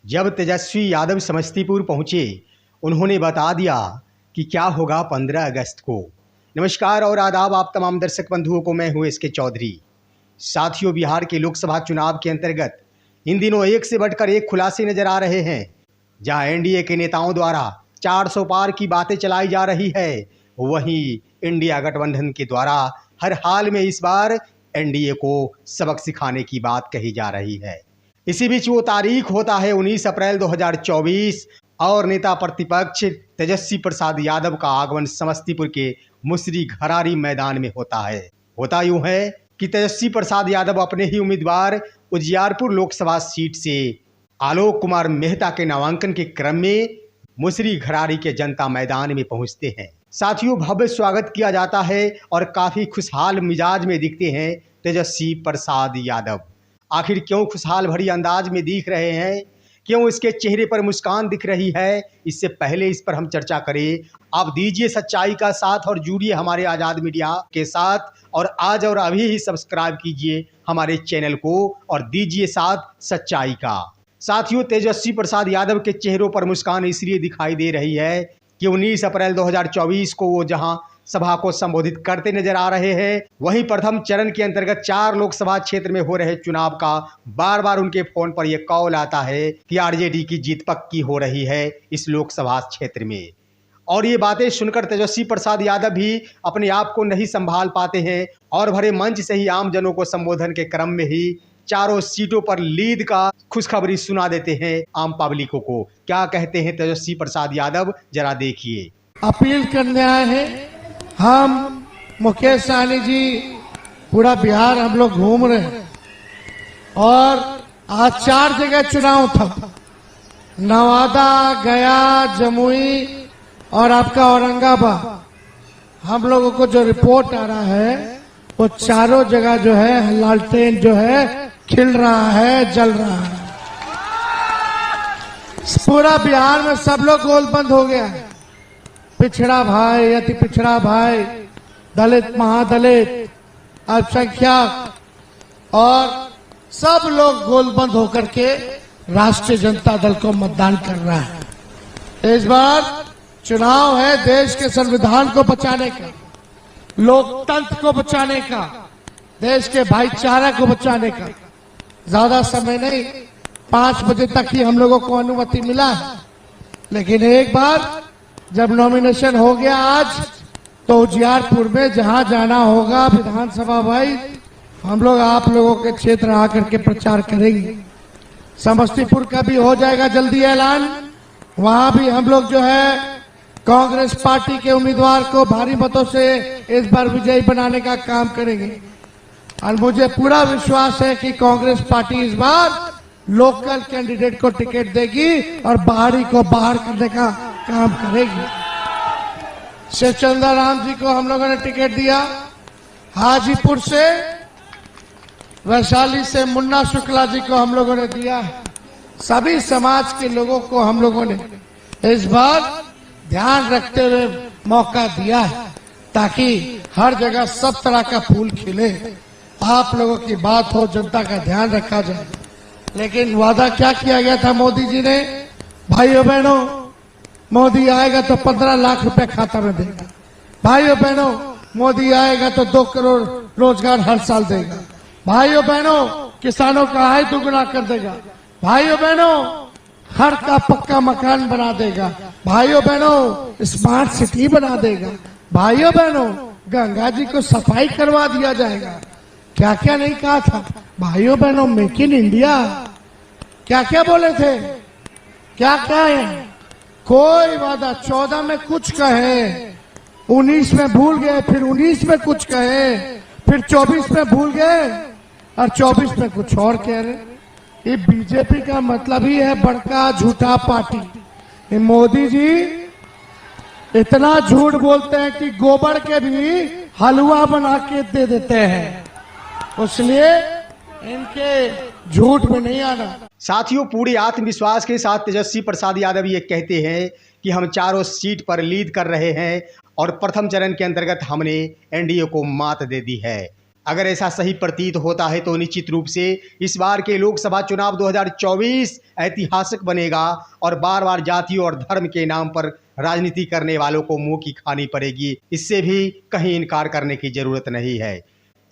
जब तेजस्वी यादव समस्तीपुर पहुंचे, उन्होंने बता दिया कि क्या होगा 15 अगस्त को। नमस्कार और आदाब आप तमाम दर्शक बंधुओं को, मैं हूं एसके चौधरी। साथियों, बिहार के लोकसभा चुनाव के अंतर्गत इन दिनों एक से बढ़कर एक खुलासे नजर आ रहे हैं। जहां एनडीए के नेताओं द्वारा 400 पार की बातें चलाई जा रही है, वहीं इंडिया गठबंधन के द्वारा हर हाल में इस बार एनडीए को सबक सिखाने की बात कही जा रही है। इसी बीच वो तारीख होता है 19 अप्रैल 2024 और नेता प्रतिपक्ष तेजस्वी प्रसाद यादव का आगमन समस्तीपुर के मुसरी घरारी मैदान में होता है। होता यूं है कि तेजस्वी प्रसाद यादव अपने ही उम्मीदवार उजियारपुर लोकसभा सीट से आलोक कुमार मेहता के नामांकन के क्रम में मुसरी घरारी के जनता मैदान में पहुंचते हैं। साथियों, भव्य स्वागत किया जाता है और काफी खुशहाल मिजाज में दिखते हैं तेजस्वी प्रसाद यादव। आखिर क्यों खुशहाल भरी अंदाज में दिख रहे हैं, क्यों इसके चेहरे पर मुस्कान दिख रही है, इससे पहले इस पर हम चर्चा करें। आप दीजिए सच्चाई का साथ और जुड़िए हमारे आज़ाद मीडिया के साथ और आज और अभी ही सब्सक्राइब कीजिए हमारे चैनल को और दीजिए साथ सच्चाई का। साथियों, तेजस्वी प्रसाद यादव के चेहरों पर मुस्कान इसलिए दिखाई दे रही है कि 19 अप्रैल 2024 को वो जहां सभा को संबोधित करते नजर आ रहे हैं, वहीं प्रथम चरण के अंतर्गत 4 लोकसभा क्षेत्र में हो रहे चुनाव का बार बार उनके फोन पर यह कॉल आता है कि आरजेडी की जीत पक्की हो रही है इस लोकसभा क्षेत्र में। और ये बातें सुनकर तेजस्वी प्रसाद यादव भी अपने आप को नहीं संभाल पाते हैं और भरे मंच से ही आम जनों को संबोधन के क्रम में ही चारों सीटों पर लीड का खुशखबरी सुना देते हैं आम पब्लिकों को। क्या कहते हैं तेजस्वी प्रसाद यादव, जरा देखिए। अपील करने आए हैं हम, मुकेश सहनी जी, पूरा बिहार हम लोग घूम रहे हैं और आज 4 जगह चुनाव था, नवादा, गया, जमुई और आपका औरंगाबाद। हम लोगों को जो रिपोर्ट आ रहा है वो चारों जगह जो है लालटेन जो है खिल रहा है, जल रहा है। पूरा बिहार में सब लोग गोलबंद हो गया है। पिछड़ा भाई, अति पिछड़ा भाई, दलित, महादलित, अल्पसंख्यक और सब लोग गोलबंद होकर के राष्ट्रीय जनता दल को मतदान कर रहा है। इस बार चुनाव है देश के संविधान को बचाने का, लोकतंत्र को बचाने का, देश के भाईचारा को बचाने का। ज्यादा समय नहीं, 5 बजे तक ही हम लोगों को अनुमति मिला है, लेकिन एक बार जब नॉमिनेशन हो गया आज, तो उजियारपुर में जहां जाना होगा विधानसभा भाई, हम लोग आप लोगों के क्षेत्र आकर के प्रचार करेंगे। समस्तीपुर का भी हो जाएगा जल्दी ऐलान, वहां भी हम लोग जो है कांग्रेस पार्टी के उम्मीदवार को भारी मतों से इस बार विजयी बनाने का काम करेंगे। और मुझे पूरा विश्वास है कि कांग्रेस पार्टी इस बार लोकल कैंडिडेट को टिकट देगी और बाहरी को बाहर करने का काम करेगी। शिवचंद्र राम जी को हम लोगों ने टिकट दिया, हाजीपुर से, वैशाली से मुन्ना शुक्ला जी को हम लोगों ने दिया। सभी समाज के लोगों को हम लोगों ने इस बार ध्यान रखते हुए मौका दिया है ताकि हर जगह सब तरह का फूल खिले, आप लोगों की बात हो, जनता का ध्यान रखा जाए। लेकिन वादा क्या किया गया था मोदी जी ने? भाइयों बहनों, मोदी आएगा तो 15 लाख रुपए खाता में देगा। भाइयों बहनों, मोदी आएगा तो 2 करोड़ रोजगार हर साल देगा। भाइयों बहनों, किसानों का आय दुगुना कर देगा। भाइयों बहनों, हर का पक्का मकान बना देगा। भाइयों बहनों, स्मार्ट सिटी बना देगा। भाइयों बहनों, गंगा जी को सफाई करवा दिया जाएगा। क्या क्या नहीं कहा था भाइयों बहनों? मेक इन इंडिया, क्या क्या बोले थे, क्या क्या है? कोई वादा 14 में कुछ कहे, 19 में भूल गए, फिर 19 में कुछ कहे, फिर 24 में भूल गए और 24 में कुछ और कह रहे। ये बीजेपी का मतलब ही है बड़का झूठा पार्टी। ये मोदी जी इतना झूठ बोलते हैं कि गोबर के भी हलवा बना के दे देते हैं, इसलिए इनके झूठ में नहीं आना। साथियों, पूरे आत्मविश्वास के साथ तेजस्वी प्रसाद यादव ये कहते हैं कि हम चारों सीट पर लीड कर रहे हैं और प्रथम चरण के अंतर्गत हमने एनडीए को मात दे दी है। अगर ऐसा सही प्रतीत होता है तो निश्चित रूप से इस बार के लोकसभा चुनाव 2024 ऐतिहासिक बनेगा और बार बार जातियों और धर्म के नाम पर राजनीति करने वालों को मुंह की खानी पड़ेगी। इससे भी कहीं इनकार करने की जरूरत नहीं है।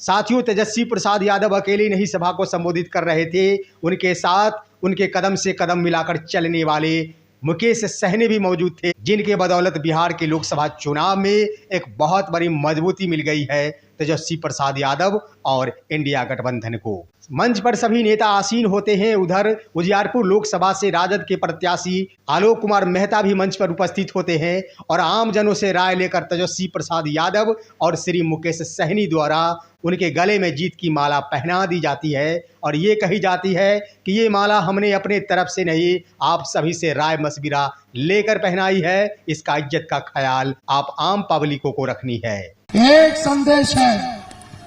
साथियों, तेजस्वी प्रसाद यादव अकेले नहीं सभा को संबोधित कर रहे थे, उनके साथ उनके कदम से कदम मिलाकर चलने वाले मुकेश सहनी भी मौजूद थे, जिनके बदौलत बिहार के लोकसभा चुनाव में एक बहुत बड़ी मजबूती मिल गई है तेजस्वी प्रसाद यादव और इंडिया गठबंधन को। मंच पर सभी नेता आसीन होते हैं। उधर उजियारपुर लोकसभा से राजद के प्रत्याशी आलोक कुमार मेहता भी मंच पर उपस्थित होते हैं और आम जनों से राय लेकर तेजस्वी प्रसाद यादव और श्री मुकेश सहनी द्वारा उनके गले में जीत की माला पहना दी जाती है और ये कही जाती है कि ये माला हमने अपने तरफ से नहीं, आप सभी से राय मशविरा लेकर पहनाई है। इसका इज्जत का ख्याल आप आम पब्लिकों को रखनी है। एक संदेश है,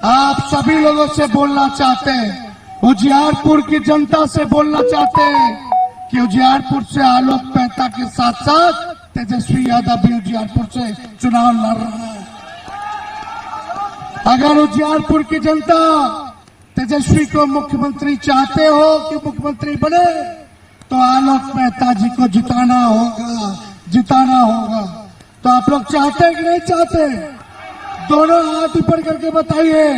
आप सभी लोगों से बोलना चाहते हैं, उजियारपुर की जनता से बोलना चाहते हैं कि उजियारपुर से आलोक मेहता के साथ साथ तेजस्वी यादव भी उजियारपुर से चुनाव लड़ रहा है। अगर उजियारपुर की जनता तेजस्वी को मुख्यमंत्री चाहते हो कि मुख्यमंत्री बने, तो आलोक मेहता जी को जिताना होगा। तो आप लोग चाहते हैं कि नहीं चाहते? दोनों हाथ ऊपर करके बताइए।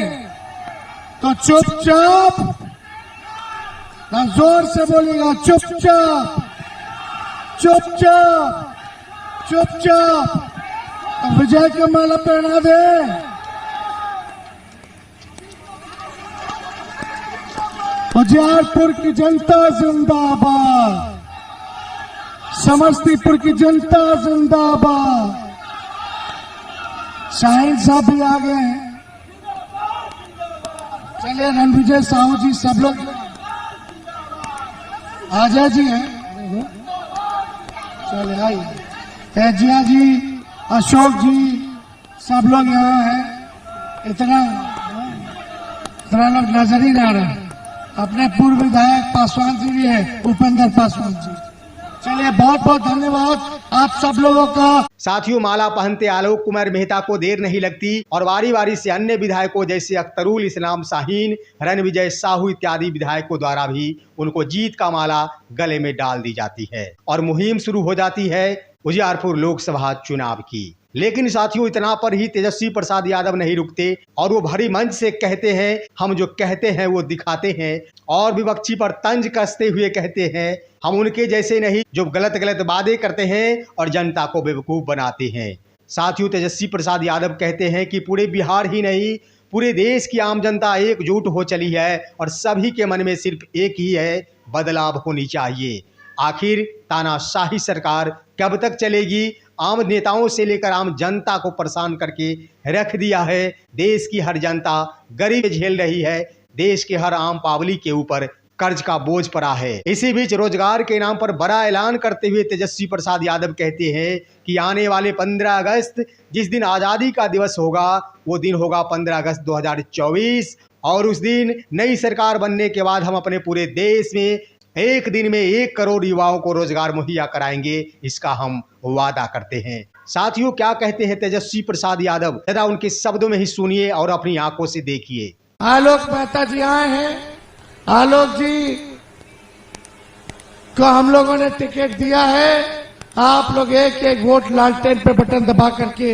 तो चुपचाप, ना जोर से बोलिएगा, चुपचाप चुपचाप चुपचाप विजय की माला पहना दे। उजियारपुर की जनता जिंदाबाद, समस्तीपुर की जनता जिंदाबाद। शाहिद साहब भी आ गए हैं। चलिए रणविजय साहू जी, सब लोग आजा जी हैं, चले आइए। जिया जी, अशोक जी, सब लोग यहाँ हैं। इतना लोग नजर ही ना आ रहा। अपने पूर्व विधायक पासवान जी भी है, उपेंद्र पासवान जी। चलिए, बहुत बहुत धन्यवाद आप सब लोगों का। साथियों, माला पहनते आलोक कुमार मेहता को देर नहीं लगती और बारी बारी से अन्य विधायकों जैसे अख्तरुल इस्लाम शाहीन, रणविजय साहू इत्यादि विधायकों द्वारा भी उनको जीत का माला गले में डाल दी जाती है और मुहिम शुरू हो जाती है उजियारपुर लोकसभा चुनाव की। लेकिन साथियों, इतना पर ही तेजस्वी प्रसाद यादव नहीं रुकते और वो भरी मंच से कहते हैं, हम जो कहते हैं वो दिखाते हैं, और विपक्षी पर तंज कसते हुए कहते हैं, हम उनके जैसे नहीं जो गलत गलत वादे करते हैं और जनता को बेवकूफ बनाते हैं। साथियों, तेजस्वी प्रसाद यादव कहते हैं कि पूरे बिहार ही नहीं, पूरे देश की आम जनता एकजुट हो चली है और सभी के मन में सिर्फ एक ही है, बदलाव होनी चाहिए। आखिर तानाशाही सरकार कब तक चलेगी? आम नेताओं से लेकर आम जनता को परेशान करके रख दिया है। देश की हर जनता गरीब झेल रही है, देश के हर आम पब्लिक के ऊपर कर्ज का बोझ पड़ा है। इसी बीच रोजगार के नाम पर बड़ा ऐलान करते हुए तेजस्वी प्रसाद यादव कहते हैं कि आने वाले 15 अगस्त, जिस दिन आज़ादी का दिवस होगा, वो दिन होगा 15 अगस्त 2024 और उस दिन नई सरकार बनने के बाद हम अपने पूरे देश में एक दिन में 1 करोड़ युवाओं को रोजगार मुहैया कराएंगे, इसका हम वादा करते हैं। साथियों, क्या कहते हैं तेजस्वी प्रसाद यादव, जरा उनके शब्दों में ही सुनिए और अपनी आंखों से देखिए। आलोक मेहता जी आए हैं। आलोक जी को हम लोगों ने टिकट दिया है। आप लोग एक एक वोट लालटेन पे बटन दबा करके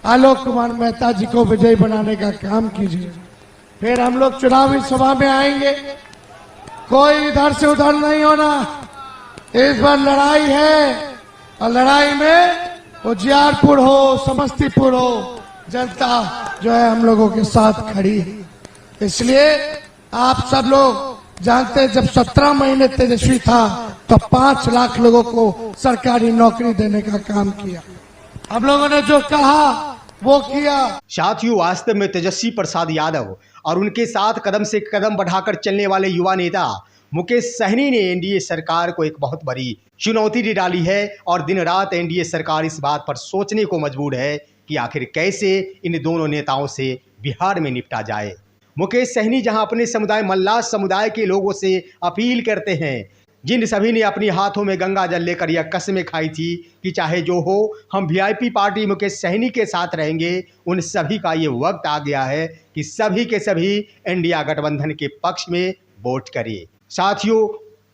आलोक कुमार मेहता जी को विजयी बनाने का काम कीजिए। फिर हम लोग चुनावी सभा में आएंगे। कोई इधर से उधर नहीं होना। इस बार लड़ाई है और लड़ाई में उजियारपुर हो, समस्तीपुर हो, जनता जो है हम लोगों के साथ खड़ी है। इसलिए आप सब लोग जानते हैं, जब 17 महीने तेजस्वी था तो 5 लाख लोगों को सरकारी नौकरी देने का काम किया। हम लोगों ने जो कहा वो किया। साथियों, वास्तव में तेजस्वी प्रसाद यादव और उनके साथ कदम से कदम बढ़ाकर चलने वाले युवा नेता मुकेश सहनी ने एनडीए सरकार को एक बहुत बड़ी चुनौती दे डाली है और दिन रात एनडीए सरकार इस बात पर सोचने को मजबूर है कि आखिर कैसे इन दोनों नेताओं से बिहार में निपटा जाए। मुकेश सहनी जहां अपने समुदाय मल्लाह समुदाय के लोगों से अपील करते हैं, जिन सभी ने अपनी हाथों में गंगा जल लेकर यह कस्में खाई थी कि चाहे जो हो हम वीआईपी पार्टी मुकेश सहनी के साथ रहेंगे, उन सभी का ये वक्त आ गया है कि सभी के सभी इंडिया गठबंधन के पक्ष में वोट करें। साथियों,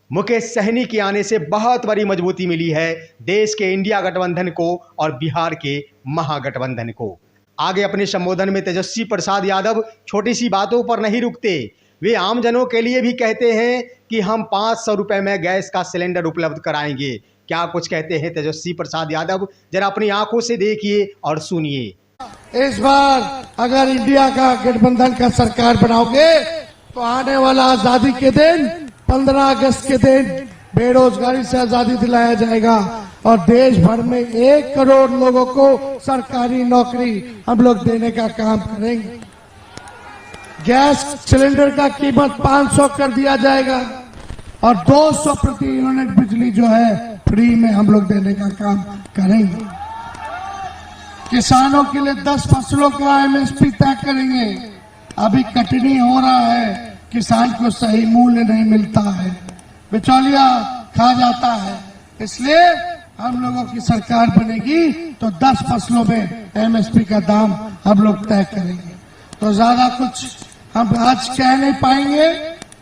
मुकेश सहनी के आने से बहुत बड़ी मजबूती मिली है देश के इंडिया गठबंधन को और बिहार के महागठबंधन को। आगे अपने संबोधन में तेजस्वी प्रसाद यादव छोटी सी बातों पर नहीं रुकते। वे आमजनों के लिए भी कहते हैं कि हम 500 रुपए में गैस का सिलेंडर उपलब्ध कराएंगे। क्या कुछ कहते हैं तेजस्वी प्रसाद यादव, जरा अपनी आंखों से देखिए और सुनिए। इस बार अगर इंडिया का गठबंधन का सरकार बनाओगे तो आने वाला आजादी के दिन 15 अगस्त के दिन बेरोजगारी से आजादी दिलाया जाएगा और देश भर में 1 करोड़ लोगों को सरकारी नौकरी हम लोग देने का काम करेंगे। गैस सिलेंडर का कीमत 500 कर दिया जाएगा और 200 प्रति यूनिट बिजली जो है फ्री में हम लोग देने का काम करेंगे। किसानों के लिए 10 फसलों का एमएसपी तय करेंगे। अभी कटनी हो रहा है, किसान को सही मूल्य नहीं मिलता है, बिचौलिया खा जाता है। इसलिए हम लोगों की सरकार बनेगी तो 10 फसलों में एमएसपी का दाम हम लोग तय करेंगे। तो ज्यादा कुछ हम आज कह नहीं पाएंगे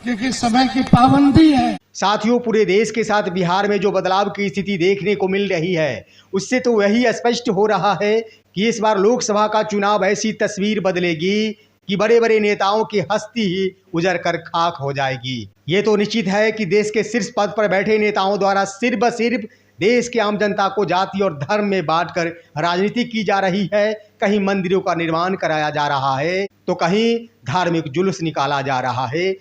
क्योंकि समय की पाबंदी है। साथियों, पूरे देश के साथ बिहार में जो बदलाव की स्थिति देखने को मिल रही है, उससे तो वही स्पष्ट हो रहा है कि इस बार लोकसभा का चुनाव ऐसी तस्वीर बदलेगी कि बड़े बड़े नेताओं की हस्ती ही उजड़ कर खाक हो जाएगी। ये तो निश्चित है कि देश के शीर्ष पद पर बैठे नेताओं द्वारा सिर्फ देश के आम जनता को जाति और धर्म में बांटकर राजनीति की जा रही है। कहीं मंदिरों का निर्माण कराया जा रहा है तो कहीं धार्मिक जुलूस निकाला जा रहा है।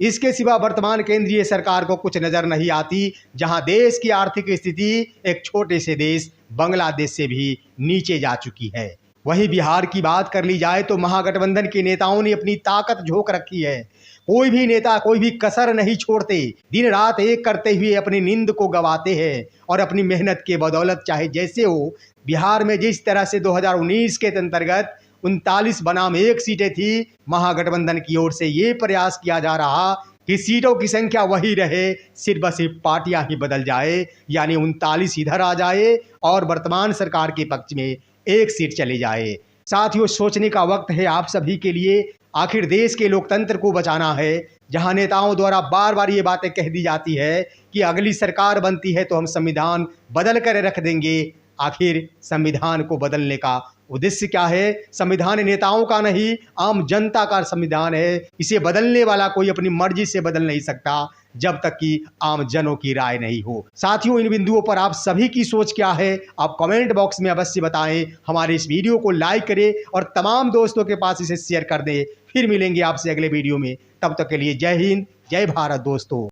इसके सिवा वर्तमान केंद्रीय सरकार को कुछ नजर नहीं आती, जहां देश की आर्थिक स्थिति एक छोटे से देश बांग्लादेश से भी नीचे जा चुकी है। वहीं बिहार की बात कर ली जाए तो महागठबंधन के नेताओं ने अपनी ताकत झोंक रखी है। कोई भी नेता कोई भी कसर नहीं छोड़ते, दिन रात एक करते हुए अपनी नींद को गंवाते हैं और अपनी मेहनत के बदौलत चाहे जैसे हो। बिहार में जिस तरह से 2019 के अंतर्गत 39 बनाम 1 सीटें थी, महागठबंधन की ओर से ये प्रयास किया जा रहा कि सीटों की संख्या वही रहे, सिर्फ पार्टियां ही बदल जाए, यानी 39 इधर आ जाए और वर्तमान सरकार के पक्ष में 1 सीट चले जाए। साथियों, सोचने का वक्त है आप सभी के लिए। आखिर देश के लोकतंत्र को बचाना है, जहां नेताओं द्वारा बार बार ये बातें कह दी जाती है कि अगली सरकार बनती है तो हम संविधान बदल कर रख देंगे। आखिर संविधान को बदलने का उद्देश्य क्या है? संविधान नेताओं का नहीं, आम जनता का संविधान है। इसे बदलने वाला कोई अपनी मर्जी से बदल नहीं सकता जब तक कि आम जनों की राय नहीं हो। साथियों, इन बिंदुओं पर आप सभी की सोच क्या है, आप कमेंट बॉक्स में अवश्य बताएं। हमारे इस वीडियो को लाइक करें और तमाम दोस्तों के पास इसे शेयर कर दें। फिर मिलेंगे आपसे अगले वीडियो में। तब तक के लिए जय हिंद, जय भारत दोस्तों।